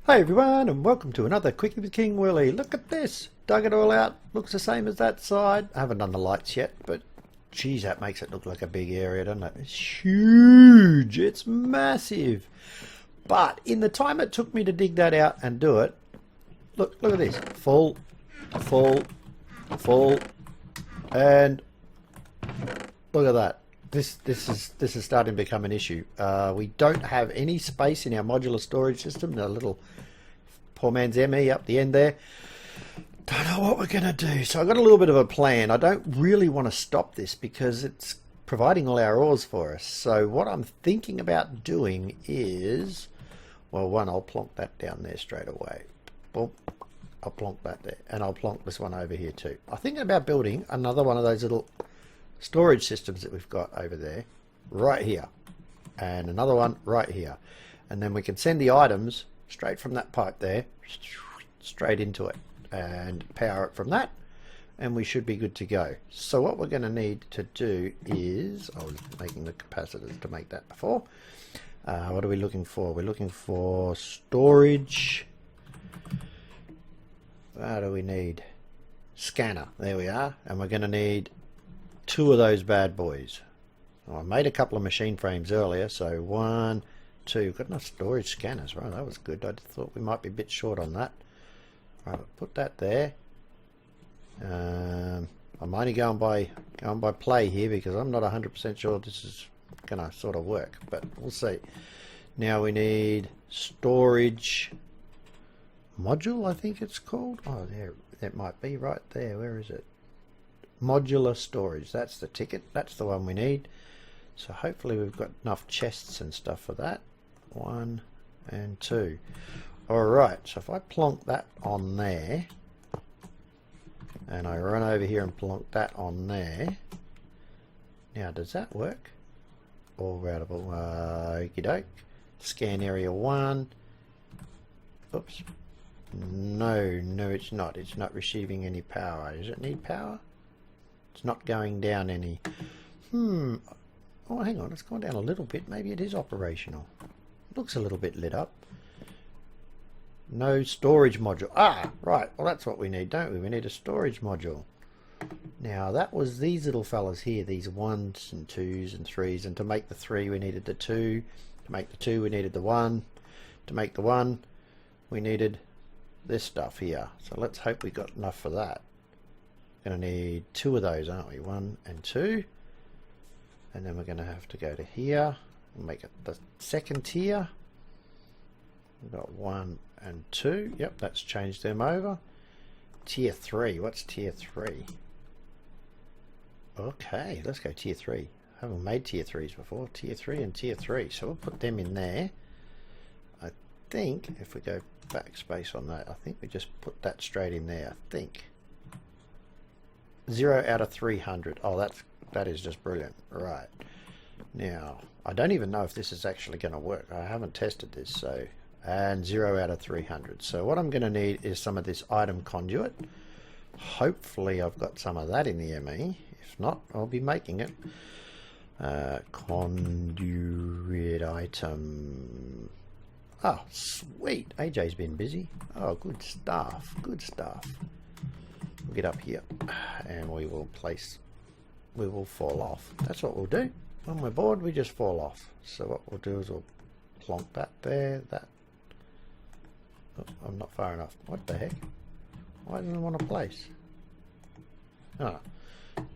Hey everyone, and welcome to another Quickie with King Willy. Look at this. Dug it all out. Looks the same as that side. I haven't done the lights yet, but geez, that makes it look like a big area, doesn't it? It's huge. It's massive. But in the time it took me to dig that out and do it, look at this. Full, and look at that. This is starting to become an issue. We don't have any space in our modular storage system. The little poor man's ME up the end there. Don't know what we're going to do. So I've got a little bit of a plan. I don't really want to stop this because it's providing all our ores for us. So what I'm thinking about doing is, well, one, I'll plonk that down there straight away. Boom. I'll plonk that there. And I'll plonk this one over here too. I'm thinking about building another one of those little storage systems that we've got over there right here, and another one right here, and then we can send the items straight from that pipe there straight into it and power it from that, and we should be good to go. So what we're going to need to do is, I was making the capacitors to make that before. What are we looking for? We're looking for storage. What do we need? Scanner. There we are. And we're going to need two of those bad boys. Well, I made a couple of machine frames earlier, so 1, 2. Got enough storage scanners, right? That was good. I thought we might be a bit short on that. Right, put that there. I'm only going by play here because I'm not 100% sure this is going to sort of work, but we'll see. Now we need storage module, I think it's called. Oh, there it might be right there. Where is it? Modular storage, that's the ticket, that's the one we need. So hopefully we've got enough chests and stuff for that. 1 and 2. Alright, so if I plonk that on there and I run over here and plonk that on there, now does that work? All routable. Okie doke. Scan area 1. Oops. No, it's not. It's not receiving any power. Does it need power? It's not going down any. Oh, hang on, it's gone down a little bit. Maybe it is operational. Looks a little bit lit up. No storage module. Ah, right. Well, that's what we need, don't we? We need a storage module. Now, that was these little fellas here, these 1s and 2s and 3s. And to make the 3, we needed the 2. To make the 2, we needed the 1. To make the 1, we needed this stuff here. So let's hope we got enough for that. Going to need 2 of those, aren't we? 1 and 2, and then we're going to have to go to here and make it the second tier. We've got 1 and 2. Yep, that's changed them over. Tier 3. What's tier 3? Okay, let's go tier 3. I haven't made tier 3s before. Tier 3 and tier 3. So we'll put them in there. I think if we go backspace on that, I think we just put that straight in there. I think. 0 out of 300. Oh, that is just brilliant. Right. Now, I don't even know if this is actually going to work. I haven't tested this, so, and 0 out of 300. So what I'm going to need is some of this item conduit. Hopefully I've got some of that in the ME. If not, I'll be making it. Conduit item. Oh, sweet. AJ's been busy. Oh, good stuff. Good stuff. We'll get up here and we will fall off. That's what we'll do. When we're bored, we just fall off. So what we'll do is we'll plonk that there, that. Oh, I'm not far enough. What the heck? Why doesn't it want to place? Ah,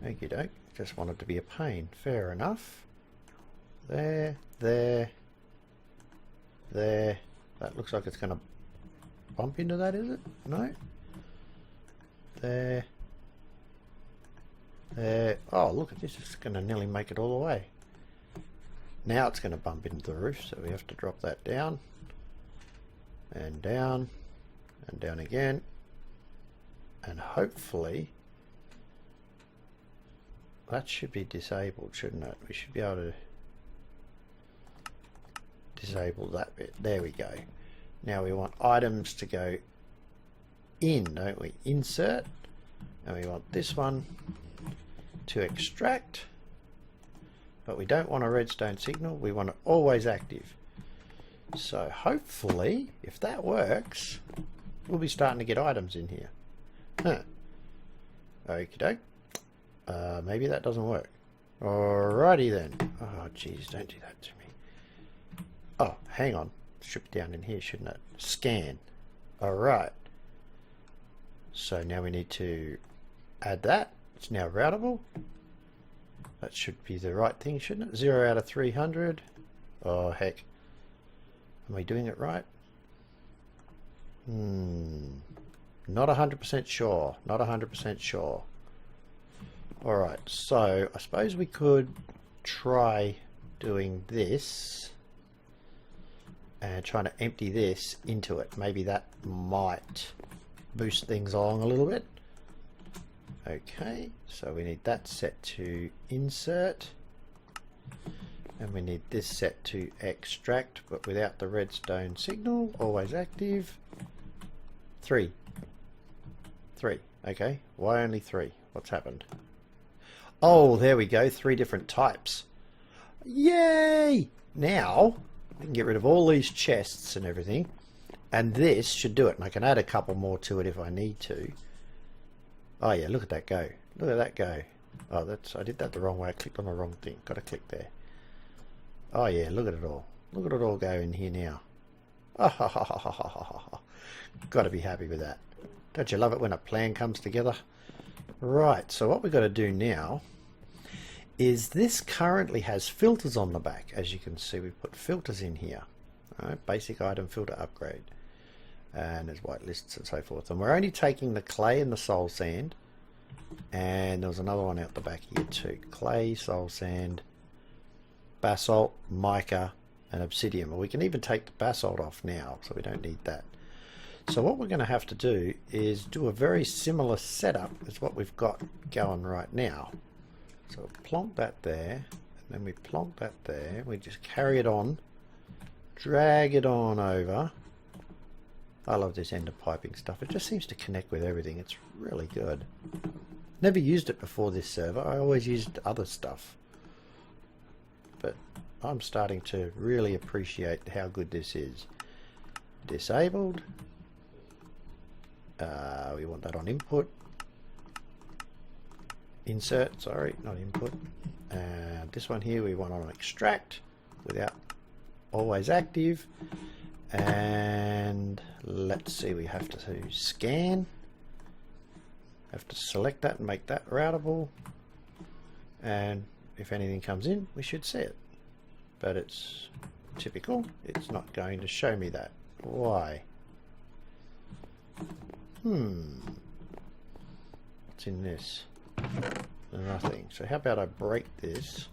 okie doke. Just wanted to be a pain. Fair enough. There. That looks like it's going to bump into that, is it? No? There. Oh, look at this. It's going to nearly make it all the way. Now it's going to bump into the roof, so we have to drop that down. And down. And down again. And hopefully that should be disabled, shouldn't it? We should be able to disable that bit. There we go. Now we want items to go in, don't we? Insert, and we want this one to extract, but we don't want a redstone signal. We want it always active. So hopefully, if that works, we'll be starting to get items in here. Huh. Okie doke. Maybe that doesn't work. Alrighty then. Oh jeez, don't do that to me. Oh, hang on. Should be down in here, shouldn't it? Scan. Alright. So now we need to add that. It's now routable. That should be the right thing, shouldn't it? 0 out of 300. Oh heck. Am I doing it right? Not 100% sure. Not 100% sure. Alright, so I suppose we could try doing this and trying to empty this into it. Maybe that might boost things along a little bit. Okay, so we need that set to insert, and we need this set to extract, but without the redstone signal. Always active. 3. Okay, why only 3? What's happened? Oh, there we go. 3 different types. Yay! Now we can get rid of all these chests and everything, and this should do it. And I can add a couple more to it if I need to. Oh yeah, look at that go. Look at that go. Oh, I did that the wrong way. I clicked on the wrong thing. Got to click there. Oh yeah, look at it all. Look at it all go in here now. Got to be happy with that. Don't you love it when a plan comes together? Right, so what we've got to do now is this currently has filters on the back. As you can see, we've put filters in here. Right, basic item filter upgrade. And there's whitelists and so forth. And we're only taking the clay and the soul sand. And there was another one out the back here too. Clay, soul sand, basalt, mica, and obsidian. Well, we can even take the basalt off now, so we don't need that. So what we're going to have to do is do a very similar setup as what we've got going right now. So plonk that there, and then we plonk that there. We just carry it on, drag it on over. I love this ender piping stuff. It just seems to connect with everything. It's really good. Never used it before this server. I always used other stuff. But I'm starting to really appreciate how good this is. Disabled. We want that on input. Insert, sorry, not input. And this one here we want on extract without always active. And let's see, we have to scan. Have to select that and make that routable. And if anything comes in, we should see it. But it's typical. It's not going to show me that. Why? What's in this? Nothing. So how about I break this?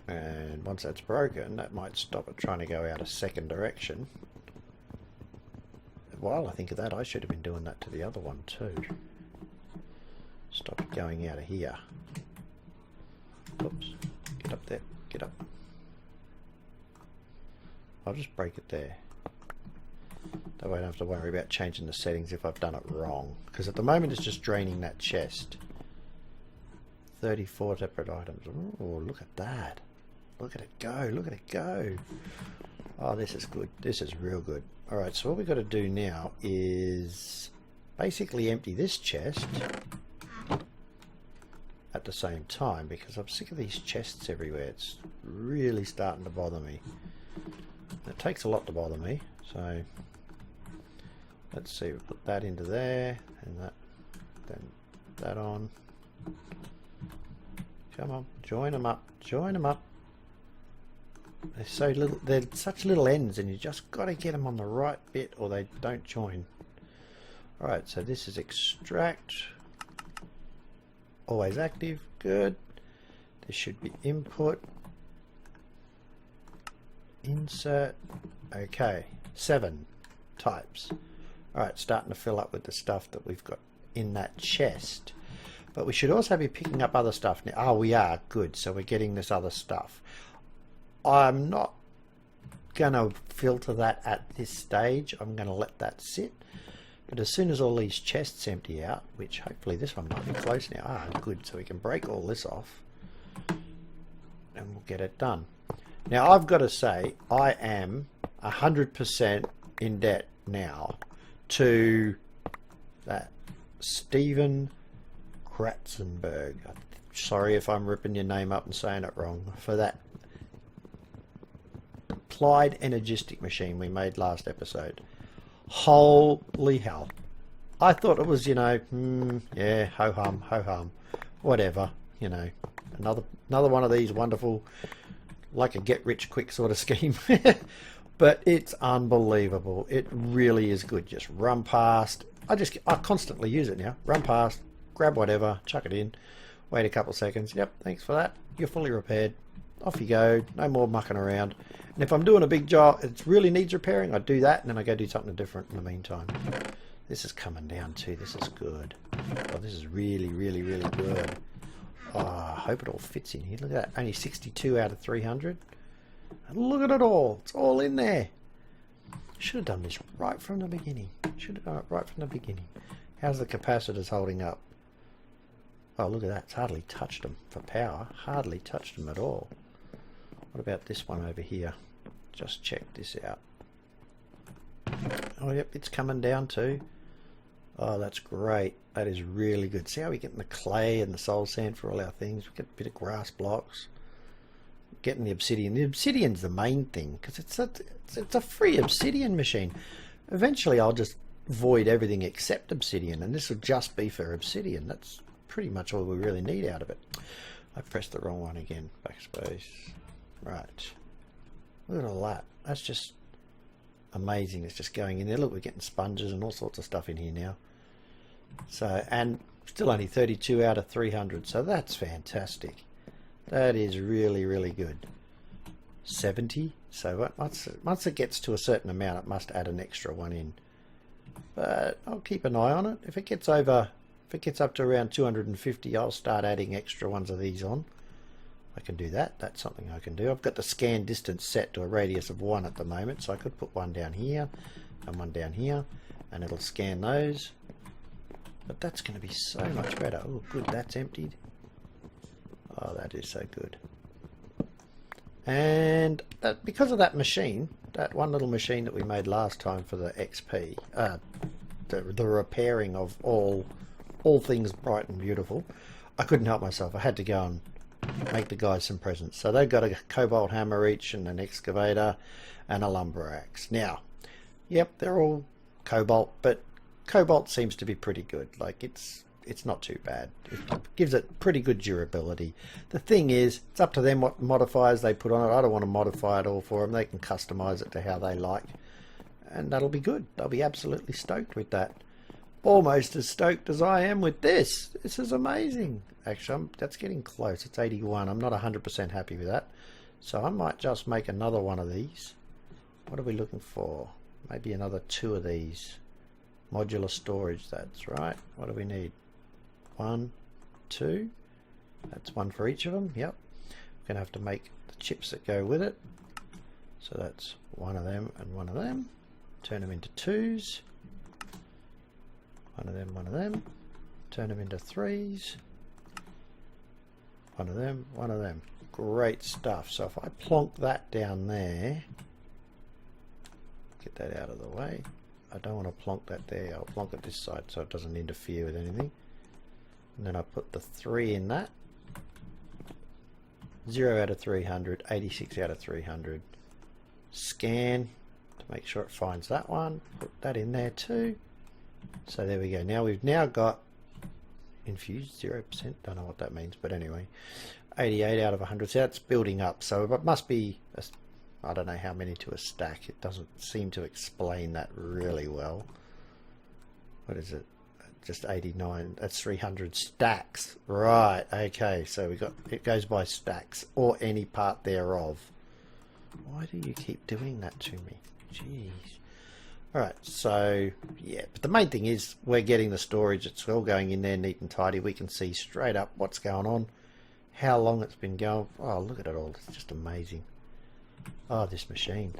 And once that's broken, that might stop it trying to go out a second direction. While I think of that, I should have been doing that to the other one too. Stop it going out of here. Oops. Get up there. Get up. I'll just break it there. That way I don't have to worry about changing the settings if I've done it wrong. Because at the moment it's just draining that chest. 34 separate items. Oh, look at that. Look at it go. Look at it go. Oh, this is good. This is real good. Alright, so what we've got to do now is basically empty this chest at the same time, because I'm sick of these chests everywhere. It's really starting to bother me. It takes a lot to bother me, so let's see, we put that into there and that, then that on. Come on, join them up, join them up. They're so little, they're such little ends, and you just got to get them on the right bit or they don't join. Alright, so this is extract, always active, good. This should be input, insert, okay, 7 types. Alright, starting to fill up with the stuff that we've got in that chest. But we should also be picking up other stuff now. Oh, we are, good, so we're getting this other stuff. I'm not going to filter that at this stage. I'm going to let that sit. But as soon as all these chests empty out, which hopefully this one might be close now. Ah, good, so we can break all this off and we'll get it done. Now I've got to say I am 100% in debt now to that Stephen Kratzenberg. Sorry if I'm ripping your name up and saying it wrong, for that applied energistic machine we made last episode. Holy hell. I thought it was, you know, yeah, ho-hum, whatever, you know, another one of these wonderful, like a get-rich-quick sort of scheme. But it's unbelievable. It really is good. Just run past. I constantly use it now. Run past, grab whatever, chuck it in, wait a couple seconds. Yep, thanks for that. You're fully repaired. Off you go. No more mucking around. And if I'm doing a big job, it really needs repairing, I do that, and then I go do something different in the meantime. This is coming down too. This is good. Oh, this is really, really, really good. Oh, I hope it all fits in here. Look at that. Only 62 out of 300. And look at it all. It's all in there. Should have done this right from the beginning. Should have done it right from the beginning. How's the capacitors holding up? Oh, look at that. It's hardly touched them for power. Hardly touched them at all. What about this one over here? Just check this out. Oh, yep, it's coming down too. Oh, that's great. That is really good. See how we're getting the clay and the soul sand for all our things? We get a bit of grass blocks. Getting the obsidian. The obsidian's the main thing because it's a free obsidian machine. Eventually, I'll just void everything except obsidian, and this will just be for obsidian. That's pretty much all we really need out of it. I pressed the wrong one again. Backspace. Right. Look at all that. That's just amazing. It's just going in there. Look, we're getting sponges and all sorts of stuff in here now. So, and still only 32 out of 300. So that's fantastic. That is really, really good. 70. So once it gets to a certain amount, it must add an extra one in. But I'll keep an eye on it. If it gets up to around 250, I'll start adding extra ones of these on. I can do that. That's something I can do. I've got the scan distance set to a radius of 1 at the moment, so I could put one down here and one down here, and it'll scan those. But that's going to be so much better. Oh, good, that's emptied. Oh, that is so good. And because of that machine, that one little machine that we made last time for the XP, the repairing of all things bright and beautiful, I couldn't help myself. I had to go and make the guys some presents. So they've got a cobalt hammer each and an excavator and a lumber axe. Now, yep, they're all cobalt, but cobalt seems to be pretty good. Like it's not too bad. It gives it pretty good durability. The thing is, it's up to them what modifiers they put on it. I don't want to modify it all for them. They can customize it to how they like, and that'll be good. They'll be absolutely stoked with that. Almost as stoked as I am with this. This is amazing. Actually, that's getting close. It's 81. I'm not 100% happy with that. So I might just make another one of these. What are we looking for? Maybe another 2 of these. Modular storage, that's right. What do we need? 1, 2. That's 1 for each of them. Yep. We're going to have to make the chips that go with it. So that's 1 of them and 1 of them. Turn them into 2s. 1 of them, 1 of them. Turn them into 3s. 1 of them, 1 of them. Great stuff. So if I plonk that down there, get that out of the way. I don't want to plonk that there. I'll plonk it this side so it doesn't interfere with anything. And then I put the 3 in that. 0 out of 300, 86 out of 300. Scan to make sure it finds that one. Put that in there too. So there we go. Now we've now got infused 0%. Don't know what that means, but anyway, 88 out of 100. So that's building up. So it must be, I don't know how many to a stack. It doesn't seem to explain that really well. What is it? Just 89. That's 300 stacks. Right. Okay. So we got, it goes by stacks or any part thereof. Why do you keep doing that to me? Jeez. Alright, so yeah, but the main thing is we're getting the storage. It's all going in there neat and tidy. We can see straight up what's going on, how long it's been going. Oh, look at it all. It's just amazing. Oh, this machine,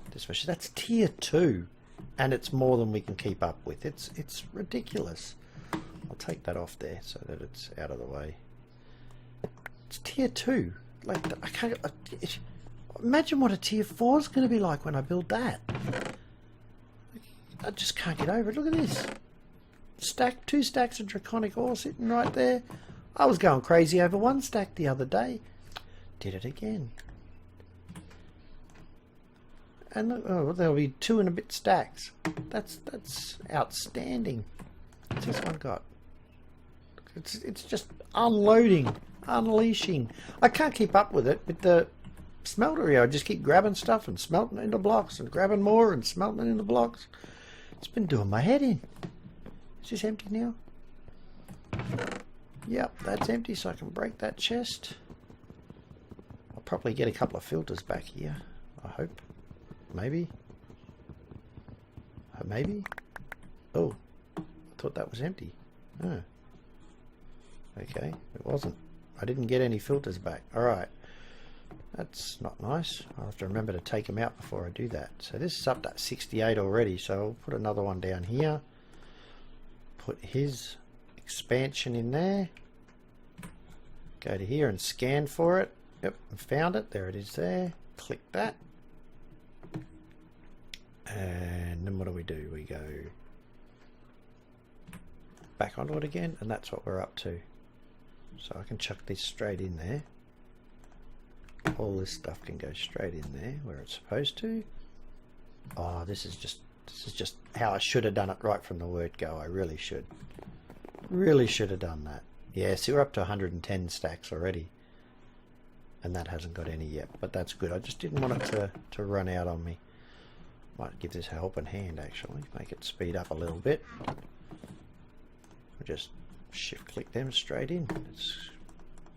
that's tier 2, and it's more than we can keep up with. It's ridiculous. I'll take that off there so that it's out of the way. It's tier 2. Like, I can't. Imagine what a tier 4 is going to be like when I build that. I just can't get over it. Look at this. Two stacks of draconic ore sitting right there. I was going crazy over one stack the other day. Did it again. And look, oh, there'll be 2 and a bit stacks. That's outstanding. What's this one got? It's just unloading, unleashing. I can't keep up with it with the smelter here. I just keep grabbing stuff and smelting it into blocks and grabbing more and smelting it into blocks. It's been doing my head in. Is this empty now? Yep, that's empty, so I can break that chest. I'll probably get a couple of filters back here, I hope. Maybe. Maybe. Oh, I thought that was empty. Oh. Okay, it wasn't. I didn't get any filters back. Alright. That's not nice. I'll have to remember to take them out before I do that. So this is up to 68 already, so I'll put another one down here. Put his expansion in there. Go to here and scan for it. Yep, I found it. There it is there. Click that. And then what do? We go back onto it again, and that's what we're up to. So I can chuck this straight in there. All this stuff can go straight in there where it's supposed to. Oh, this is just how I should have done it right from the word go. I really should have done that. Yeah, see, we're up to 110 stacks already, and that hasn't got any yet, but that's good. I just didn't want it to run out on me. Might give this a helping hand actually, make it speed up a little bit. Just shift click them straight in. It's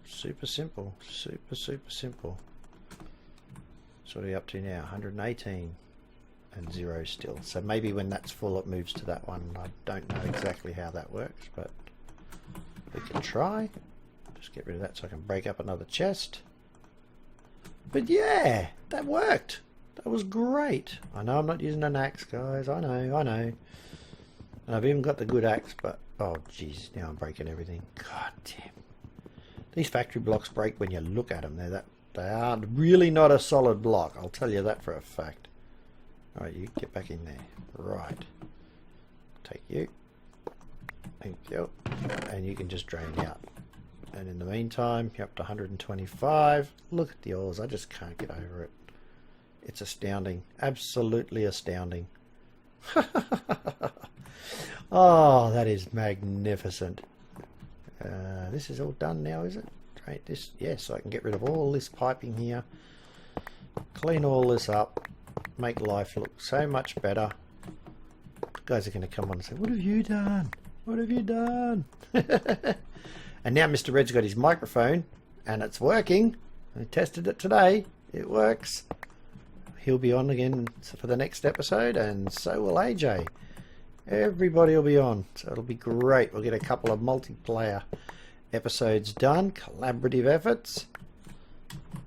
super simple, super simple. So what are we up to now? 118 and 0 still. So maybe when that's full it moves to that one. I don't know exactly how that works, but we can try. Just get rid of that so I can break up another chest. But yeah, that worked. That was great. I know I'm not using an axe, guys. I know. And I've even got the good axe, but oh jeez, now I'm breaking everything. God damn. These factory blocks break when you look at them. They are really not a solid block. I'll tell you that for a fact. Alright, you get back in there. Right. Take you. Thank you. And you can just drain out. And in the meantime, you're up to 125. Look at the ores. I just can't get over it. It's astounding. Absolutely astounding. Oh, that is magnificent. This is all done now, is it? Right, this, yes, so I can get rid of all this piping here. Clean all this up. Make life look so much better. Guys are going to come on and say, what have you done? What have you done? And now Mr. Red's got his microphone and it's working. I tested it today. It works. He'll be on again for the next episode, and so will AJ. Everybody will be on, so it'll be great. We'll get a couple of multiplayer episodes done, collaborative efforts.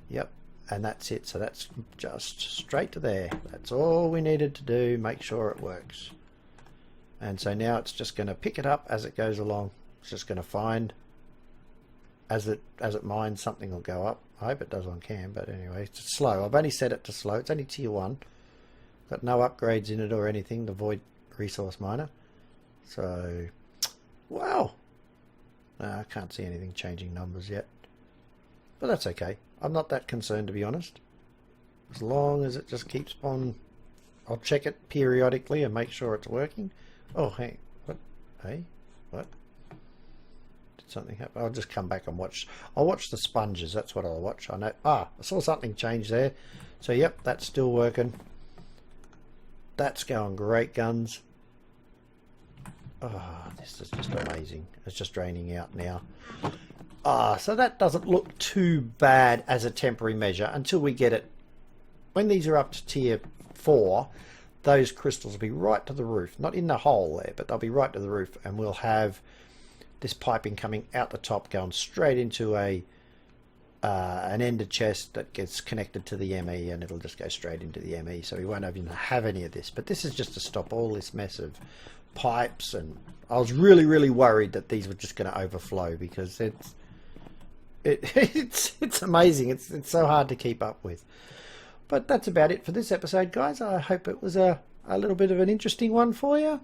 Yep, and that's it. So that's just straight to there. That's all we needed to do. Make sure it works. And so now it's just going to pick it up as it goes along. It's just going to find as it mines, something will go up. I hope it does on cam, but anyway, it's slow. I've only set it to slow. It's only tier 1. Got no upgrades in it or anything, the void resource miner. So, wow. No, I can't see anything changing numbers yet. But that's okay. I'm not that concerned, to be honest. As long as it just keeps on. I'll check it periodically and make sure it's working. Oh, hey. What? Hey? What? Something happen. I'll just come back and watch. I'll watch the sponges. That's what I'll watch. I know. I saw something change there. So yep, that's still working. That's going great, guns. Oh, this is just amazing. It's just draining out now. So that doesn't look too bad as a temporary measure until we get it. When these are up to tier 4, those crystals will be right to the roof. Not in the hole there, but they'll be right to the roof, and we'll have this piping coming out the top, going straight into an ender chest that gets connected to the ME, and it'll just go straight into the ME, so we won't even have any of this. But this is just to stop all this mess of pipes, and I was really worried that these were just going to overflow, because it's amazing. It's so hard to keep up with. But that's about it for this episode, guys. I hope it was a little bit of an interesting one for you.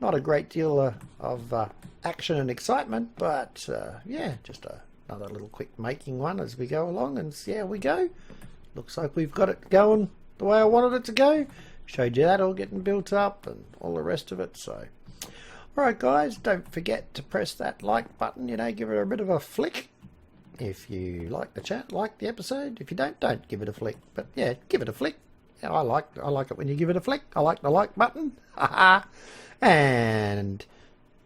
Not a great deal of action and excitement, but yeah, just another little quick making one as we go along, and see how we go. Looks like we've got it going the way I wanted it to go. Showed you that all getting built up and all the rest of it. So, alright guys, don't forget to press that like button, you know, give it a bit of a flick. If you like the chat, like the episode. If you don't give it a flick. But yeah, give it a flick. Yeah, I like it when you give it a flick. I like the like button. And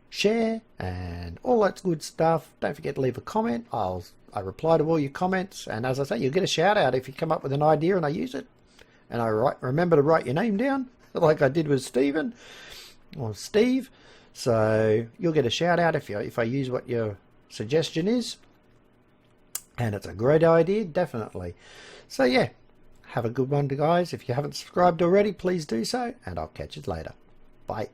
share and all that good stuff. Don't forget to leave a comment. I reply to all your comments, and as I say, you'll get a shout out if you come up with an idea and I use it. And I remember to write your name down, like I did with Stephen or Steve. So you'll get a shout out if I use what your suggestion is. And it's a great idea, definitely. So yeah, have a good one, guys. If you haven't subscribed already, please do so, and I'll catch you later. Bye.